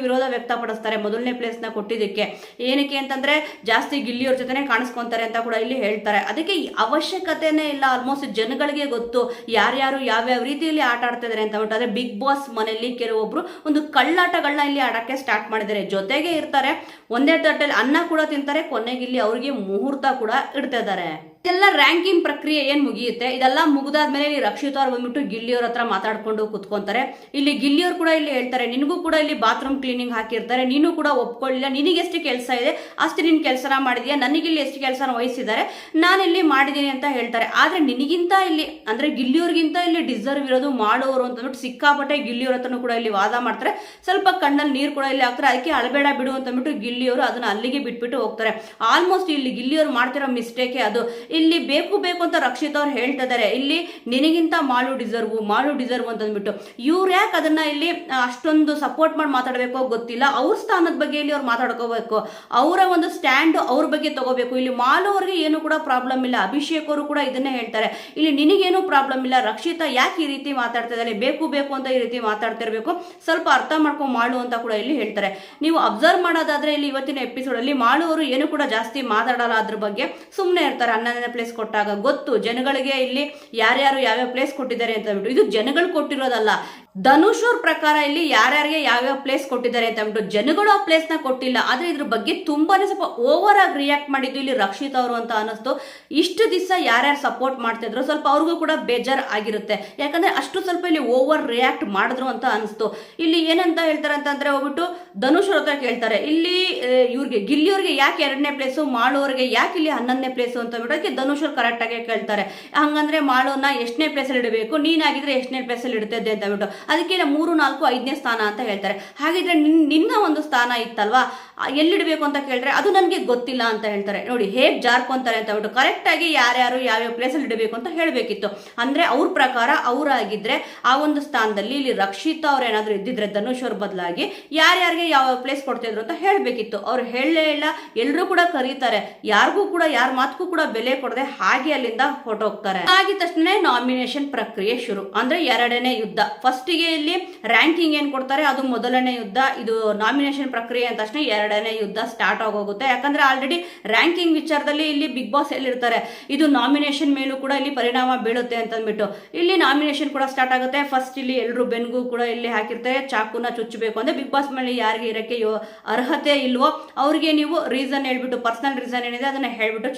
ವಿರೋಧ ವ್ಯಕ್ತಪಡಿಸ್ತಾರೆ ಮೊದಲನೇ ಪ್ಲೇಸ್ನ ಕೊಟ್ಟಿದ್ದಕ್ಕೆ. ಏನಕ್ಕೆ ಅಂತಂದ್ರೆ ಜಾಸ್ತಿ ಗಿಲ್ಲಿಯವ್ರ ಜೊತೆನೆ ಕಾಣಿಸ್ಕೊಂತಾರೆ ಅಂತ ಕೂಡ ಇಲ್ಲಿ ಹೇಳ್ತಾರೆ. ಅದಕ್ಕೆ ಅವಶ್ಯಕತೆನೇ ಇಲ್ಲ, ಆಲ್ಮೋಸ್ಟ್ ಜನಗಳಿಗೆ ಗೊತ್ತು ಯಾರ್ಯಾರು ಯಾವ್ಯಾವ ರೀತಿಯಲ್ಲಿ ಆಟ ಆಡ್ತಾ ಇದಾರೆ ಅಂತ ಬಿಟ್ಟು. ಅದೇ ಬಿಗ್ ಬಾಸ್ ಮನೆಯಲ್ಲಿ ಕೆಲವೊಬ್ರು ಒಂದು ಕಳ್ಳಾಟಗಳನ್ನ ಇಲ್ಲಿ ಆಡಕ್ಕೆ ಸ್ಟಾರ್ಟ್ ಮಾಡಿದ್ದಾರೆ. ಜೊತೆಗೆ ಇರ್ತಾರೆ, ಒಂದೇ ತಟ್ಟೆಯಲ್ಲಿ ಅನ್ನ ಕೂಡ ತಿಂತಾರೆ, ಕೊನೆಗೆ ಇಲ್ಲಿ ಅವ್ರಿಗೆ ಮುಹೂರ್ತ ಕೂಡ ಇಡ್ತಾ ಇದ್ದಾರೆ. ಇದೆಲ್ಲ ರ್ಯಾಂಕಿಂಗ್ ಪ್ರಕ್ರಿಯೆ ಏನ್ ಮುಗಿಯುತ್ತೆ, ಇದೆಲ್ಲ ಮುಗಿದಾದ್ಮೇಲೆ ಇಲ್ಲಿ ರಕ್ಷಿತಾ ಅವ್ರು ಬಂದ್ಬಿಟ್ಟು ಗಿಲ್ಲಿಯವ್ರ ಹತ್ರ ಮಾತಾಡ್ಕೊಂಡು ಕುತ್ಕೊಂತಾರೆ. ಇಲ್ಲಿ ಗಿಲ್ಲಿಯವ್ರು ಕೂಡ ಇಲ್ಲಿ ಹೇಳ್ತಾರೆ, ನಿನಗೂ ಕೂಡ ಇಲ್ಲಿ ಬಾತ್ರೂಮ್ ಕ್ಲೀನಿಂಗ್ ಹಾಕಿರ್ತಾರೆ, ನೀನು ಕೂಡ ಒಪ್ಕೊಳ್ಳಿಲ್ಲ, ನಿನಗೆ ಎಷ್ಟು ಕೆಲಸ ಇದೆ ಅಷ್ಟು ನಿನ್ ಕೆಲಸನ ಮಾಡಿದ್ಯಾ, ನನಗಿಲ್ಲಿ ಎಷ್ಟು ಕೆಲಸನ ವಹಿಸಿದ್ದಾರೆ, ನಾನಿಲ್ಲಿ ಮಾಡಿದ್ದೀನಿ ಅಂತ ಹೇಳ್ತಾರೆ. ಆದ್ರೆ ನಿನಗಿಂತ ಇಲ್ಲಿ ಅಂದ್ರೆ ಗಿಲ್ಲಿಯವ್ರಿಗಿಂತ ಇಲ್ಲಿ ಡಿಸರ್ವ್ ಇರೋದು ಮಾಡೋರು ಅಂತಂದ್ಬಿಟ್ಟು ಸಿಕ್ಕಾಪಟ್ಟೆ ಗಿಲ್ಲಿಯವ್ರ ಹತ್ರನೂ ಕೂಡ ಇಲ್ಲಿ ವಾದ ಮಾಡ್ತಾರೆ. ಸ್ವಲ್ಪ ಕಣ್ಣಲ್ಲಿ ನೀರು ಕೂಡ ಇಲ್ಲಿ ಹಾಕ್ತಾರೆ. ಅದಕ್ಕೆ ಅಳಬೇಡ ಬಿಡು ಅಂತಂದ್ಬಿಟ್ಟು ಗಿಲ್ಲಿಯವರು ಅದನ್ನ ಅಲ್ಲಿಗೆ ಬಿಟ್ಬಿಟ್ಟು ಹೋಗ್ತಾರೆ. ಆಲ್ಮೋಸ್ಟ್ ಇಲ್ಲಿ ಗಿಲ್ಲಿಯವ್ರು ಮಾಡ್ತಿರೋ ಮಿಸ್ಟೇಕೆ ಅದು. ಇಲ್ಲಿ ಬೇಕು ಬೇಕು ಅಂತ ರಕ್ಷಿತ್ ಅವ್ರು ಹೇಳ್ತಾ ಇದಾರೆ, ಇಲ್ಲಿ ನಿನಗಿಂತ ಮಾಡು ಡಿಸರ್ವ್ ಅಂತ ಅಂದ್ಬಿಟ್ಟು. ಇವ್ರು ಯಾಕೆ ಅದನ್ನ ಇಲ್ಲಿ ಅಷ್ಟೊಂದು ಸಪೋರ್ಟ್ ಮಾಡಿ ಮಾತಾಡಬೇಕೋ ಗೊತ್ತಿಲ್ಲ. ಅವ್ರ ಸ್ಥಾನದ ಬಗ್ಗೆ ಇಲ್ಲಿ ಅವ್ರು ಮಾತಾಡ್ಕೋಬೇಕು, ಅವರ ಒಂದು ಸ್ಟ್ಯಾಂಡ್ ಅವ್ರ ಬಗ್ಗೆ ತಗೋಬೇಕು. ಇಲ್ಲಿ ಮಾಲು ಅವ್ರಿಗೆ ಏನು ಕೂಡ ಪ್ರಾಬ್ಲಮ್ ಇಲ್ಲ, ಅಭಿಷೇಕ್ ಅವರು ಕೂಡ ಇದನ್ನೇ ಹೇಳ್ತಾರೆ, ಇಲ್ಲಿ ನಿನಗೇನು ಪ್ರಾಬ್ಲಮ್ ಇಲ್ಲ, ರಕ್ಷಿತಾ ಯಾಕೆ ಈ ರೀತಿ ಮಾತಾಡ್ತಾ ಇದ್ದಾರೆ, ಬೇಕು ಅಂತ ಈ ರೀತಿ ಮಾತಾಡ್ತಿರ್ಬೇಕು, ಸ್ವಲ್ಪ ಅರ್ಥ ಮಾಡ್ಕೊಂಡು ಮಾಡು ಅಂತ ಕೂಡ ಇಲ್ಲಿ ಹೇಳ್ತಾರೆ. ನೀವು ಅಬ್ಸರ್ವ್ ಮಾಡೋದಾದ್ರೆ ಇಲ್ಲಿ ಇವತ್ತಿನ ಎಪಿಸೋಡ್ ಅಲ್ಲಿ ಮಾಳು ಅವರು ಏನು ಕೂಡ ಜಾಸ್ತಿ ಮಾತಾಡಲ್ಲ, ಅದ್ರ ಬಗ್ಗೆ ಸುಮ್ಮನೆ ಇರ್ತಾರೆ. 11ನೇ ಪ್ಲೇಸ್ ಕೊಟ್ಟಾಗ ಗೊತ್ತು ಜನಗಳಿಗೆ ಇಲ್ಲಿ ಯಾರ್ಯಾರು ಯಾವ್ಯಾವ ಪ್ಲೇಸ್ ಕೊಟ್ಟಿದ್ದಾರೆ ಅಂತ ಹೇಳ್ಬಿಟ್ಟು. ಇದು ಜನಗಳು ಕೊಟ್ಟಿರೋದಲ್ಲ, ಧನುಷ್ ಅವ್ರ ಪ್ರಕಾರ ಇಲ್ಲಿ ಯಾರ್ಯಾರಿಗೆ ಯಾವ್ಯಾವ ಪ್ಲೇಸ್ ಕೊಟ್ಟಿದ್ದಾರೆ ಅಂತ ಹೇಳ್ಬಿಟ್ಟು. ಜನಗಳು ಆ ಪ್ಲೇಸ್ ನ ಕೊಟ್ಟಿಲ್ಲ, ಆದ್ರೆ ಇದ್ರ ಬಗ್ಗೆ ತುಂಬಾನೇ ಸ್ವಲ್ಪ ಓವರ್ ಆಗಿ ರಿಯಾಕ್ಟ್ ಮಾಡಿದ್ದು ಇಲ್ಲಿ ರಕ್ಷಿತ್ ಅವರು ಅಂತ ಅನಿಸ್ತು. ಇಷ್ಟು ದಿವಸ ಯಾರ್ಯಾರು ಸಪೋರ್ಟ್ ಮಾಡ್ತಿದ್ರು ಸ್ವಲ್ಪ ಅವ್ರಿಗೂ ಕೂಡ ಬೇಜಾರ್ ಆಗಿರುತ್ತೆ, ಯಾಕಂದ್ರೆ ಅಷ್ಟು ಸ್ವಲ್ಪ ಇಲ್ಲಿ ಓವರ್ ರಿಯಾಕ್ಟ್ ಮಾಡಿದ್ರು ಅಂತ ಅನಿಸ್ತು. ಇಲ್ಲಿ ಏನಂತ ಹೇಳ್ತಾರೆ ಅಂತಂದ್ರೆ ಹೋಗ್ಬಿಟ್ಟು ಧನುಷ್ ಅವ್ರ ಹತ್ರ ಕೇಳ್ತಾರೆ, ಇಲ್ಲಿ ಇವ್ರಿಗೆ ಗಿಲ್ಲಿಯವ್ರಿಗೆ ಯಾಕೆ 2ನೇ ಪ್ಲೇಸು, ಮಾಳುವವ್ರಿಗೆ ಯಾಕೆ ಇಲ್ಲಿ 11ನೇ ಪ್ಲೇಸು ಅಂತ ಬಿಟ್ಟು ಧನುಷ್ ಅವ್ರು ಕರೆಕ್ಟ್ ಆಗಿ ಕೇಳ್ತಾರೆ. ಹಂಗಂದ್ರೆ ಮಾಳುನ ಎಷ್ಟನೇ ಪ್ಲೇಸ್ ಅಲ್ಲಿ ಇಡಬೇಕು, ನೀನಾಗಿದ್ರೆ ಎಷ್ಟನೇ ಪ್ಲೇಸ್ ಅಲ್ಲಿ ಇಡ್ತಿದ್ದೆ ಅಂತ ಬಿಟ್ಟು. ಅದಕ್ಕೆ 3, 4, 5ನೇ ಸ್ಥಾನ ಅಂತ ಹೇಳ್ತಾರೆ. ಹಾಗಿದ್ರೆ ನಿನ್ನ ಒಂದು ಸ್ಥಾನ ಇತ್ತಲ್ವಾ, ಎಲ್ಲಿಡಬೇಕು ಅಂತ ಕೇಳಿದ್ರೆ ಅದು ನನಗೆ ಗೊತ್ತಿಲ್ಲ ಅಂತ ಹೇಳ್ತಾರೆ. ನೋಡಿ ಹೇಗ್ ಜಾರ್ಕೊಂತಾರೆ ಅಂತ ಬಿಟ್ಟು. ಕರೆಕ್ಟ್ ಆಗಿ ಯಾರ್ಯಾರು ಯಾವ್ಯಾವ ಪ್ಲೇಸ್ ಅಲ್ಲಿ ಇಡಬೇಕು ಅಂತ ಹೇಳ್ಬೇಕಿತ್ತು. ಅಂದ್ರೆ ಅವ್ರ ಪ್ರಕಾರ ಅವರಾಗಿದ್ರೆ ಆ ಒಂದು ಸ್ಥಾನದಲ್ಲಿ ಇಲ್ಲಿ ರಕ್ಷಿತಾ ಅವ್ರು ಏನಾದ್ರು ಇದ್ದಿದ್ರೆ ಧನುಷ್ ಅವ್ರ ಬದಲಾಗಿ ಯಾರ್ಯಾರಿಗೆ ಯಾವ ಪ್ಲೇಸ್ ಕೊಡ್ತಿದ್ರು ಅಂತ ಹೇಳ್ಬೇಕಿತ್ತು. ಅವ್ರು ಹೇಳಲೇ ಇಲ್ಲ. ಎಲ್ಲರೂ ಕೂಡ ಕರೀತಾರೆ, ಯಾರಿಗೂ ಕೂಡ ಯಾರ ಮಾತಕ್ಕೂ ಕೂಡ ಬೆಲೆ ಕೊಡದೆ ಹಾಗೆ ಅಲ್ಲಿಂದ ಹೊರಟೋಗ್ತಾರೆ. ಆಗಿದ ತಕ್ಷಣ ನಾಮಿನೇಷನ್ ಪ್ರಕ್ರಿಯೆ ಶುರು. ಅಂದ್ರೆ 2ನೇ ಯುದ್ಧ. ಫಸ್ಟಿಗೆ ಇಲ್ಲಿ ರ್ಯಾಂಕಿಂಗ್ ಏನ್ ಕೊಡ್ತಾರೆ ಅದು ಮೊದಲನೇ ಯುದ್ಧ. ಇದು ನಾಮಿನೇಷನ್ ಪ್ರಕ್ರಿಯೆ ಅಂತ ತಕ್ಷಣ 2ನೇ ಯುದ್ಧ ಸ್ಟಾರ್ಟ್ ಆಗೋಗುತ್ತೆ. ಯಾಕಂದ್ರೆ ಆಲ್ರೆಡಿ ರ್ಯಾಂಕಿಂಗ್ ವಿಚಾರದಲ್ಲಿ ಇಲ್ಲಿ ಬಿಗ್ ಬಾಸ್ ಎಲ್ಲಿರ್ತಾರೆ, ಇದು ನಾಮಿನೇಷನ್ ಮೇಲೂ ಕೂಡ ಇಲ್ಲಿ ಪರಿಣಾಮ ಬೀಳುತ್ತೆ ಅಂತ ಅಂದ್ಬಿಟ್ಟು ಇಲ್ಲಿ ನಾಮಿನೇಷನ್ ಕೂಡ ಸ್ಟಾರ್ಟ್ ಆಗುತ್ತೆ. ಫಸ್ಟ್ ಇಲ್ಲಿ ಎಲ್ಲರೂ ಬೆನ್ಗೂ ಕೂಡ ಇಲ್ಲಿ ಹಾಕಿರ್ತಾರೆ, ಚಾಕುನ ಚುಚ್ಚಬೇಕು ಅಂದ್ರೆ ಬಿಗ್ ಬಾಸ್ ಮೇಲೆ ಯಾರಿಗೆ ಇರಕ್ಕೆ ಅರ್ಹತೆ ಇಲ್ವೋ ಅವ್ರಿಗೆ ನೀವು ರೀಸನ್ ಹೇಳ್ಬಿಟ್ಟು, ಪರ್ಸನಲ್ ರೀಸನ್ ಏನಿದೆ ಅದನ್ನ ಹೇಳ್ಬಿಟ್ಟು